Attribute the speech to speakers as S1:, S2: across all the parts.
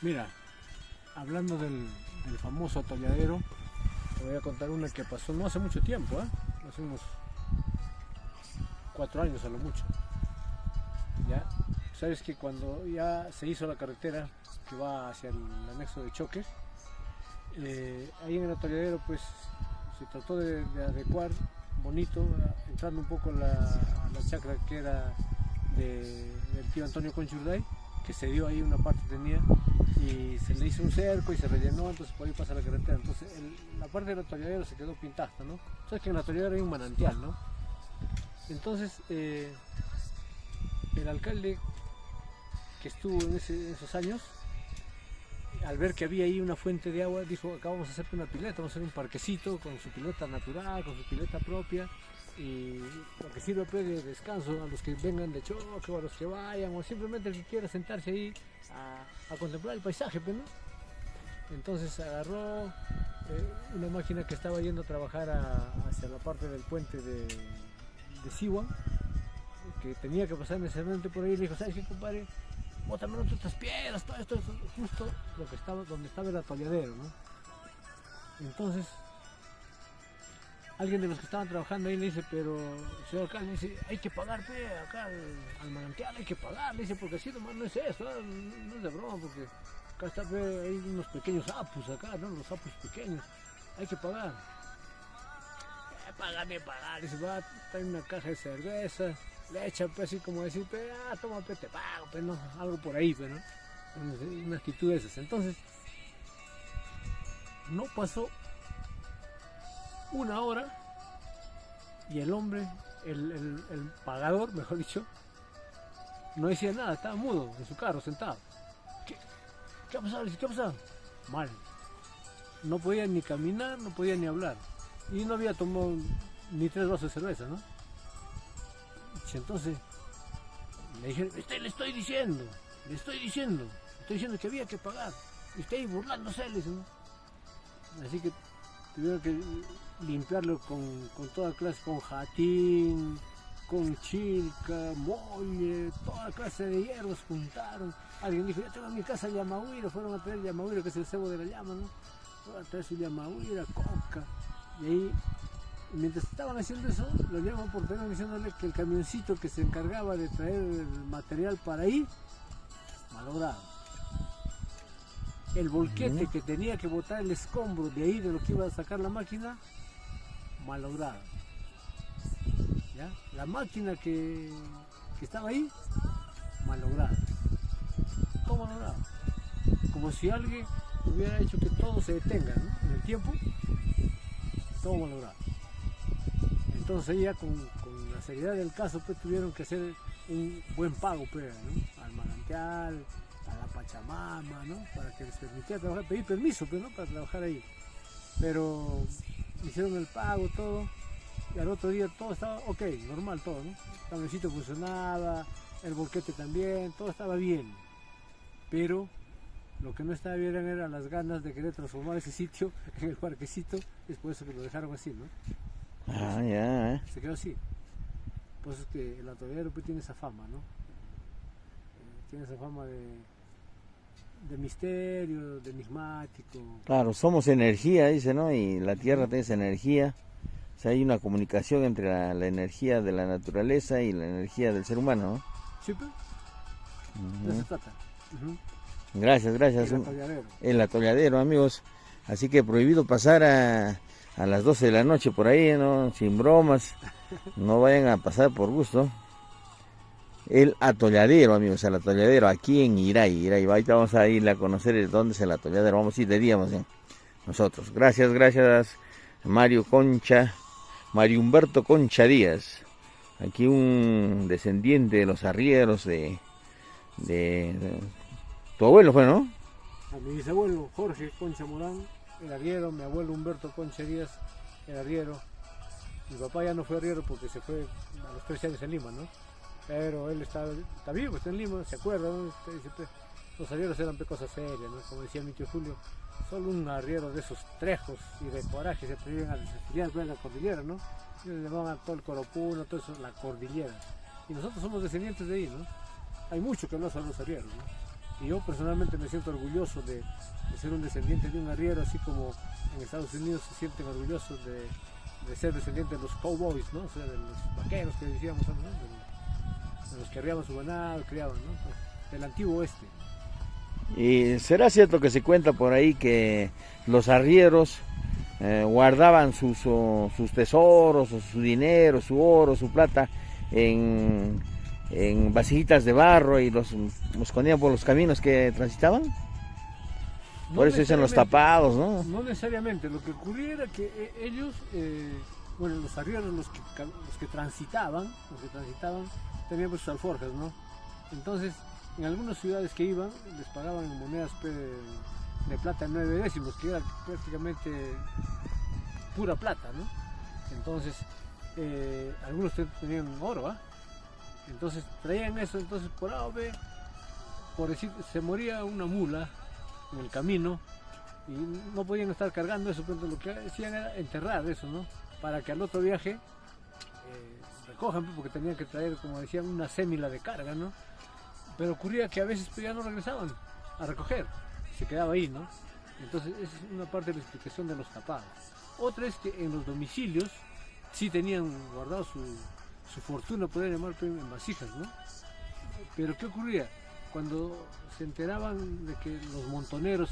S1: Mira, hablando del famoso atolladero, te voy a contar una que pasó no hace mucho tiempo, hace unos 4 años a lo mucho. ¿Ya? Sabes que cuando ya se hizo la carretera que va hacia el anexo de Choques, ahí en el atolladero pues se trató de adecuar bonito, entrando un poco a la chacra que era del tío Antonio Conchurday, que se dio ahí una parte tenía, y se le hizo un cerco y se rellenó, entonces por ahí pasa la carretera. Entonces la parte del atolladero se quedó pintada, ¿no? Sabes que en el atolladero hay un manantial, ¿no? Entonces el alcalde que estuvo en esos años, al ver que había ahí una fuente de agua, dijo: acá vamos a hacer una pileta, vamos a hacer un parquecito con su pileta natural, con su pileta propia, y lo que sirve pues de descanso a los que vengan de choque o a los que vayan, o simplemente el que quiera sentarse ahí a contemplar el paisaje, pues, ¿no? Entonces agarró una máquina que estaba yendo a trabajar hacia la parte del puente de Sihuan, que tenía que pasar necesariamente por ahí, y le dijo: ¿sabes qué, compadre? Bótame otras piedras, todo esto, justo donde estaba el atolladero, ¿no? Entonces alguien de los que estaban trabajando ahí le dice: pero señor alcalde, dice, hay que pagar acá al manantial, hay que pagar, le dice, porque así nomás no es eso, no es de broma, porque acá está, hay unos pequeños apus acá, ¿no? Los apus pequeños, hay que pagar. Pagar, dice, va a traer una caja de cerveza, le echa pues así como decir: toma, te pago, pues, no, algo por ahí, pues, ¿no? Una actitud de esas. Entonces no pasó una hora y el hombre, el pagador, mejor dicho, no decía nada, estaba mudo en su carro, sentado. ¿Qué ha pasado? Dice: ¿qué ha pasado? Mal. No podía ni caminar, no podía ni hablar. Y no había tomado ni 3 vasos de cerveza, ¿no? Y entonces le dije: le estoy diciendo que había que pagar. Y usted ahí burlándose, le dice, ¿no? Así que tuvieron que limpiarlo con toda clase, con jatín, con chilca, molle, toda clase de hierbas juntaron. Alguien dijo: ya tengo en mi casa llamahuiro, fueron a traer llamahuiro, que es el cebo de la llama, ¿no? Fueron a traer su llamahuira, coca. Y ahí, mientras estaban haciendo eso, lo llaman por teléfono diciéndole que el camioncito que se encargaba de traer el material para ahí, malogrado. El volquete que tenía que botar el escombro de ahí, de lo que iba a sacar la máquina, malogrado. ¿Ya? La máquina que estaba ahí, malograda. Todo malogrado. Como si alguien hubiera hecho que todo se detenga, ¿no? En el tiempo, todo malogrado. Entonces ya con la seriedad del caso pues tuvieron que hacer un buen pago pues, ¿no? Al manantial, a la Pachamama, ¿no? Para que les permitiera trabajar, pedir permiso pues, ¿no? Para trabajar ahí. Pero hicieron el pago, todo, y al otro día todo estaba ok, normal todo, ¿no? El camioncito funcionaba, el volquete también, todo estaba bien. Pero lo que no estaba bien eran las ganas de querer transformar ese sitio en el parquecito, y es por eso que lo dejaron así, ¿no?
S2: Ya.
S1: Se quedó así. Pues es que el atolladero pues tiene esa fama, ¿no? Tiene esa fama de misterio, de enigmático.
S2: Claro, somos energía, dice, ¿no? Y la tierra tiene esa energía. O sea, hay una comunicación entre la energía de la naturaleza y la energía del ser humano, ¿no?
S1: Sí, pues. De eso se trata.
S2: Gracias. El atolladero, amigos. Así que prohibido pasar a las 12 de la noche por ahí, ¿no? Sin bromas. No vayan a pasar por gusto. El atolladero, amigos, el atolladero aquí en Iray. Ahorita vamos a ir a conocer dónde es el atolladero. Vamos a ir de día, nosotros. Gracias, Mario Humberto Concha Díaz. Aquí un descendiente de los arrieros de tu abuelo fue, ¿no?
S1: A mi bisabuelo Jorge Concha Morán, el arriero, mi abuelo Humberto Concha Díaz, el arriero. Mi papá ya no fue arriero porque se fue a los 13 años en Lima, ¿no? Pero él está vivo, está en Lima, se acuerda, ¿no? Los arrieros eran cosas serias, ¿no? Como decía mi tío Julio, solo un arriero de esos trejos y de coraje se atrevían a desafiar en la cordillera, ¿no? Ellos le llamaban todo el Coropuno, todo eso, la cordillera. Y nosotros somos descendientes de ahí, ¿no? Hay mucho que hablar sobre los arrieros, ¿no? Y yo personalmente me siento orgulloso de ser un descendiente de un arriero, así como en Estados Unidos se sienten orgullosos de ser descendientes de los cowboys, ¿no? O sea, de los vaqueros que decíamos, ¿no? De los que arriaban su ganado, criaban, ¿no? Pues, del antiguo oeste.
S2: ¿Y será cierto que se cuenta por ahí que los arrieros guardaban sus tesoros, o su dinero, su oro, su plata en vasijitas de barro y los escondían por los caminos que transitaban? Por eso dicen los tapados, ¿no?
S1: No necesariamente, lo que ocurría era que ellos, bueno, los arrieros, los que transitaban, tenían pues sus alforjas, ¿no? Entonces, en algunas ciudades que iban, les pagaban en monedas de plata 9 décimos, que era prácticamente pura plata, ¿no? Entonces, algunos tenían oro, ¿ah? Entonces traían eso, entonces por decir, se moría una mula en el camino y no podían estar cargando eso, pero lo que hacían era enterrar eso, ¿no? Para que al otro viaje recojan, porque tenían que traer, como decían, una sémila de carga, ¿no? Pero ocurría que a veces ya no regresaban a recoger, se quedaba ahí, ¿no? Entonces esa es una parte de la explicación de los tapados. Otra es que en los domicilios sí tenían guardado su fortuna, podría llamar, en vasijas, ¿no? Pero ¿qué ocurría? Cuando se enteraban de que los montoneros,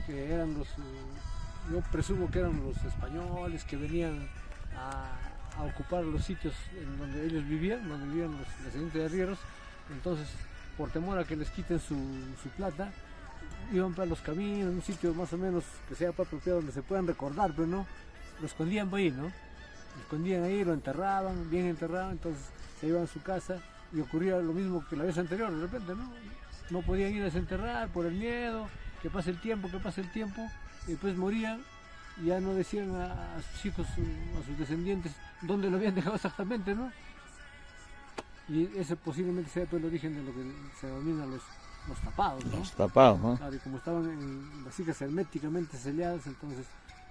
S1: que eran yo presumo que eran los españoles que venían a ocupar los sitios en donde ellos vivían, donde vivían los descendientes de arrieros, entonces por temor a que les quiten su plata, iban para los caminos, un sitio más o menos que sea apropiado donde se puedan recordar, pero no, lo escondían por ahí, ¿no? Lo escondían ahí, lo enterraban, bien enterrado, entonces se iban a su casa y ocurría lo mismo que la vez anterior, de repente, ¿no? No podían ir a desenterrar por el miedo, que pase el tiempo, y después morían y ya no decían a sus hijos, a sus descendientes, dónde lo habían dejado exactamente, ¿no? Y ese posiblemente sea el origen de lo que se denomina los tapados, ¿no? Los
S2: tapados, ¿no?
S1: Claro, y como estaban en vasijas herméticamente selladas, entonces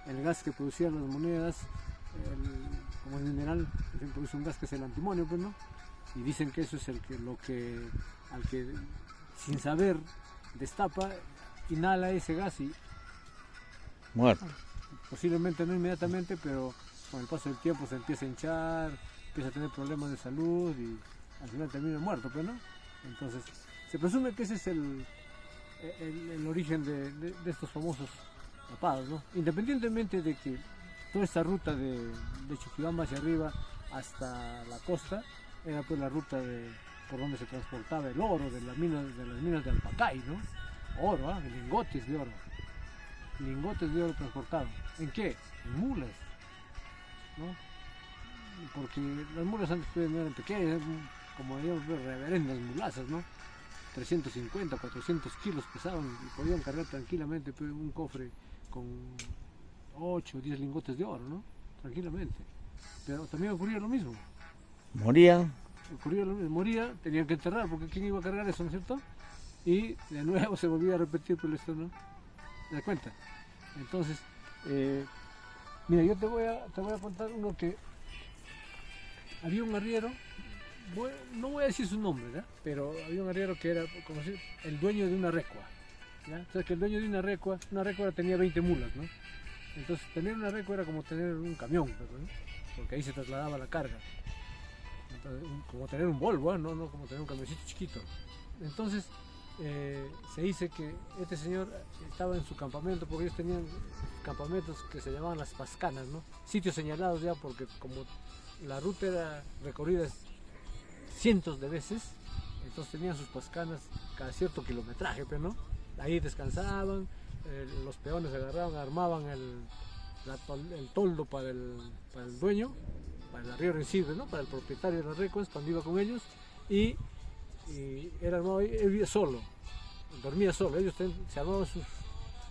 S1: el gas que producían las monedas, como el mineral, produce un gas que es el antimonio, pues, ¿no? Y dicen que eso es al que sin saber destapa, inhala ese gas y
S2: muerto.
S1: Posiblemente no inmediatamente, pero con el paso del tiempo se empieza a hinchar, empieza a tener problemas de salud y al final termina muerto, pues, ¿no? Entonces se presume que ese es el origen de estos famosos tapados, ¿no? Independientemente de que toda esta ruta de Chuquibamba hacia arriba hasta la costa era pues la ruta por donde se transportaba el oro de las minas de Alpacay, ¿no? Oro, ¿eh? Lingotes de oro transportados. ¿En qué? En mulas, ¿no? Porque las mulas antes no eran pequeñas, como digamos, reverendas mulazas, ¿no? 350, 400 kilos pesaban y podían cargar tranquilamente un cofre con 8 o 10 lingotes de oro, ¿no? Tranquilamente. Pero también ocurría lo mismo.
S2: Morían.
S1: Moría, tenían que enterrar, porque ¿quién iba a cargar eso, no es cierto? Y de nuevo se volvía a repetir por esto, ¿no? ¿Te das cuenta? Entonces, mira, yo te voy a contar uno que había un arriero, no voy a decir su nombre, ¿verdad? Pero había un arriero que era, como decir, el dueño de una recua, ¿ya? O sea, que el dueño de una recua tenía 20 mulas, ¿no? Entonces, tener una recua era como tener un camión, ¿no? Porque ahí se trasladaba la carga. Entonces, como tener un Volvo, ¿no? No como tener un camioncito chiquito. Entonces, se dice que este señor estaba en su campamento, porque ellos tenían campamentos que se llamaban las pascanas, ¿no? Sitios señalados ya, porque como la ruta era recorrida cientos de veces, entonces tenían sus pascanas cada cierto kilometraje, pero no, ahí descansaban, los peones agarraban, armaban el toldo para el dueño, para el arriero en sí, ¿no? Para el propietario de las recuas cuando iba con ellos, y era armado, él vivía solo, dormía solo, ellos se armaban sus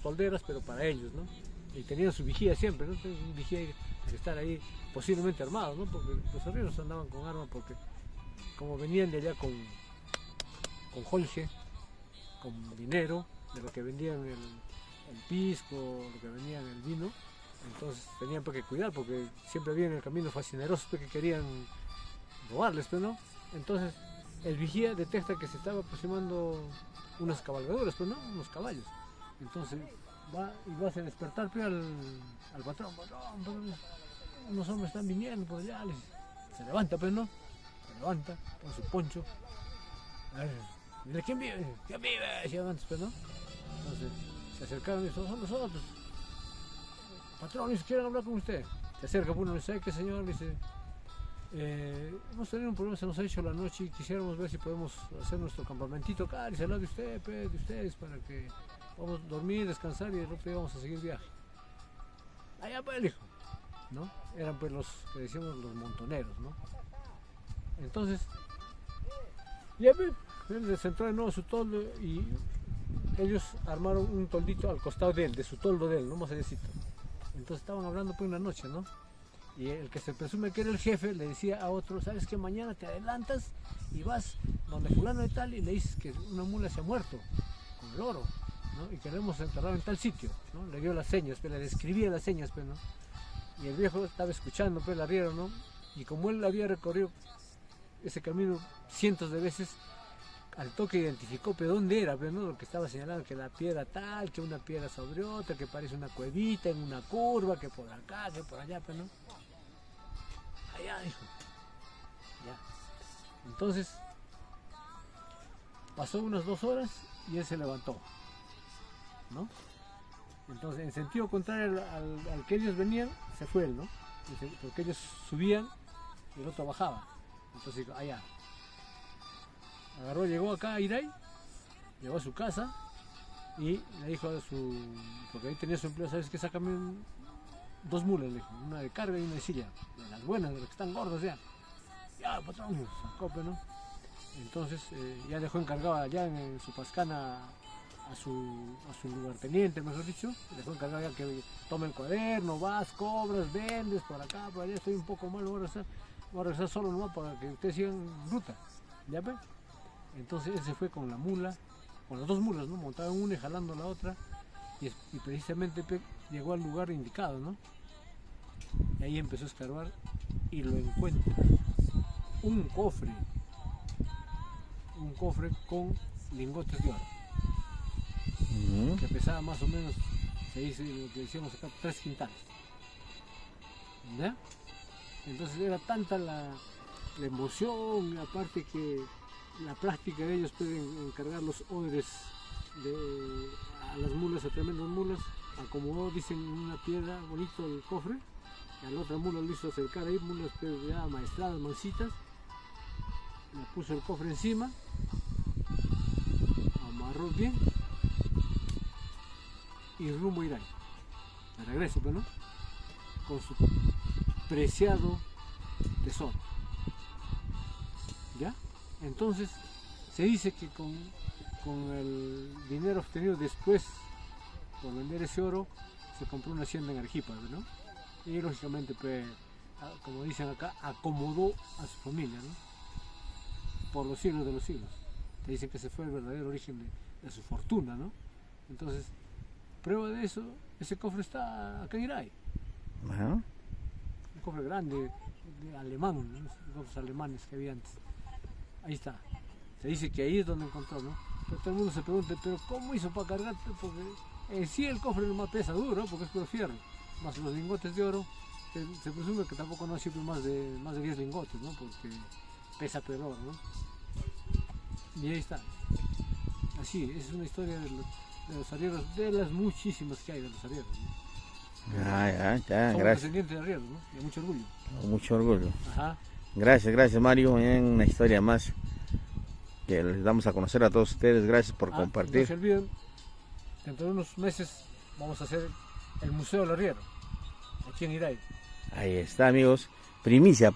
S1: tolderas, pero para ellos, ¿no? Y tenían su vigía siempre, ¿no? Un vigía que estar ahí posiblemente armado, ¿no? Porque los arrieros andaban con armas, porque como venían de allá con holge, con dinero, de lo que vendían el pisco, lo que vendían el vino, entonces tenían que cuidar, porque siempre había en el camino fascinerosos que querían robarles, ¿no? Entonces el vigía detecta que se estaba aproximando unas cabalgaduras, pues no, unos caballos. Entonces va y va a hacer despertar pues, al patrón, unos hombres están viniendo por allá, se levanta pues no, se levanta con su poncho, a ver, dile, ¿quién vive? ¿Quién vive? Decían antes pues no. Entonces se acercaron y dijeron, son nosotros. Patrón, dice, quieren hablar con usted. Se acerca uno y dice, ¿qué señor? Dice, hemos tenido un problema, se nos ha hecho la noche y quisiéramos ver si podemos hacer nuestro campamentito acá, dice, al lado de usted, pues, de ustedes, para que podamos dormir, descansar y el otro día vamos a seguir viaje. Allá pues, hijo, ¿no? Eran pues los que decíamos los montoneros, ¿no? Entonces, ya pues, él se entró de nuevo su toldo y ellos armaron un toldito al costado de él, de su toldo de él, no más allecito. Entonces estaban hablando pues una noche, ¿no? Y el que se presume que era el jefe le decía a otro, ¿sabes qué? Mañana te adelantas y vas donde fulano de tal y le dices que una mula se ha muerto con el oro, ¿no? Y que lo hemos enterrado en tal sitio, ¿no? Le dio las señas, pero le describía las señas, pues, ¿no? Y el viejo estaba escuchando, pues, el arriero, ¿no? Y como él había recorrido ese camino cientos de veces, al toque identificó pero dónde era, pero no lo que estaba señalando, que la piedra tal, que una piedra sobre otra, que parece una cuevita en una curva, que por acá, que por allá, pero no. Allá, dijo. Ya. Entonces, pasó unas 2 horas y él se levantó, ¿no? Entonces, en sentido contrario al que ellos venían, se fue él, ¿no? Porque ellos subían y el otro bajaba. Entonces dijo, allá. Agarró, llegó acá a Iray, llegó a su casa y le dijo a su, porque ahí tenía su empleo, ¿sabes qué? Sácame 2 mulas, le dijo, una de carga y una de silla, de las buenas, de las que están gordas ya. Ya, patrón, sacó, ¿no? Entonces ya dejó encargado allá en su pascana a su lugarteniente, mejor dicho, le dejó encargado ya que tome el cuaderno, vas, cobras, vendes, por acá, por allá, estoy un poco mal, voy a regresar solo nomás para que ustedes sigan ruta, ¿ya ves? Entonces él se fue con la mula, con las 2 mulas, ¿no? Montaba en una y jalando la otra, y precisamente llegó al lugar indicado, ¿no? Y ahí empezó a escarbar y lo encuentra. Un cofre con lingotes de oro, que pesaba más o menos, se dice lo que decíamos acá, 3 quintales. ¿Ya? Entonces era tanta la emoción, aparte que la práctica de ellos pueden encargar los odres a las mulas, a tremendas mulas, acomodó, dicen, una piedra bonito el cofre, y a la otra mula lo hizo acercar ahí, mulas ya maestradas, mansitas, le puso el cofre encima, amarró bien, y rumbo a Iray, de regreso, pues, ¿no? Con su preciado tesoro. ¿Ya? Entonces se dice que con el dinero obtenido después por vender ese oro se compró una hacienda en Arequipa, ¿no? Y lógicamente, pues, como dicen acá, acomodó a su familia, ¿no? Por los siglos de los siglos. Te dicen que ese fue el verdadero origen de su fortuna, ¿no? Entonces, prueba de eso, ese cofre está acá en Iray. Un cofre grande, alemán, ¿no? Los cofres alemanes que había antes. Ahí está. Se dice que ahí es donde encontró, ¿no? Pero todo el mundo se pregunta, ¿pero cómo hizo para cargar? Porque en sí el cofre nomás pesa duro, porque es puro fierro. Más los lingotes de oro, se presume que tampoco no ha sido más de 10 lingotes, ¿no? Porque pesa peor oro, ¿no? Y ahí está. Así, es una historia de los arrieros, de las muchísimas que hay de los arrieros, ¿no?
S2: Ya,
S1: Somos
S2: gracias.
S1: descendientes de arrieros, ¿no? Y de mucho orgullo.
S2: Con mucho orgullo.
S1: Ajá.
S2: Gracias Mario, una historia más que les damos a conocer a todos ustedes. Gracias por compartir.
S1: No se olviden, dentro de unos meses vamos a hacer el Museo del Arriero, aquí en Iray.
S2: Ahí está, amigos. Primicia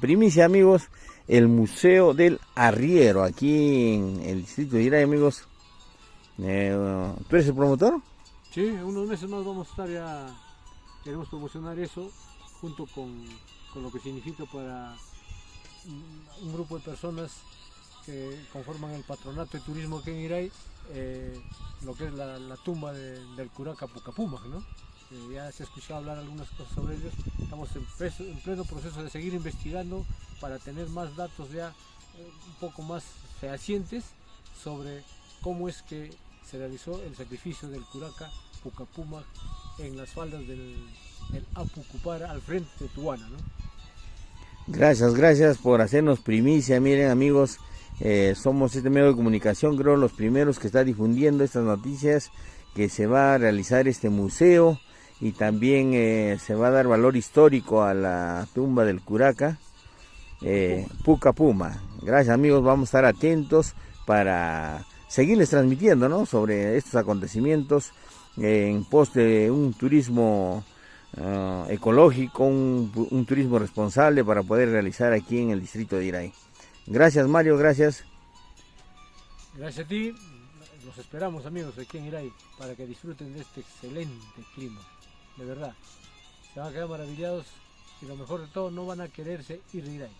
S2: amigos, el Museo del Arriero, aquí en el distrito de Iray, amigos. ¿Tú eres el promotor?
S1: Sí, en unos meses más vamos a estar ya, queremos promocionar eso, junto con lo que significa para un grupo de personas que conforman el patronato de turismo aquí en Iray, lo que es la tumba del Curá Capucapuma, ¿no? Ya se ha escuchado hablar algunas cosas sobre ellos. Estamos en pleno proceso de seguir investigando para tener más datos ya un poco más fehacientes sobre cómo es que se realizó el sacrificio del Curaca Pucapuma en las faldas del Apucupara al frente de Tuana, ¿no?
S2: Gracias por hacernos primicia. Miren, amigos, somos este medio de comunicación, creo, los primeros que está difundiendo estas noticias, que se va a realizar este museo y también se va a dar valor histórico a la tumba del Curaca Pucapuma. Gracias, amigos, vamos a estar atentos para seguirles transmitiendo, ¿no?, sobre estos acontecimientos en pos de un turismo ecológico, un turismo responsable para poder realizar aquí en el distrito de Iray. Gracias, Mario, gracias.
S1: Gracias a ti, los esperamos, amigos, aquí en Iray, para que disfruten de este excelente clima, de verdad, se van a quedar maravillados y lo mejor de todo, no van a quererse ir de Iray.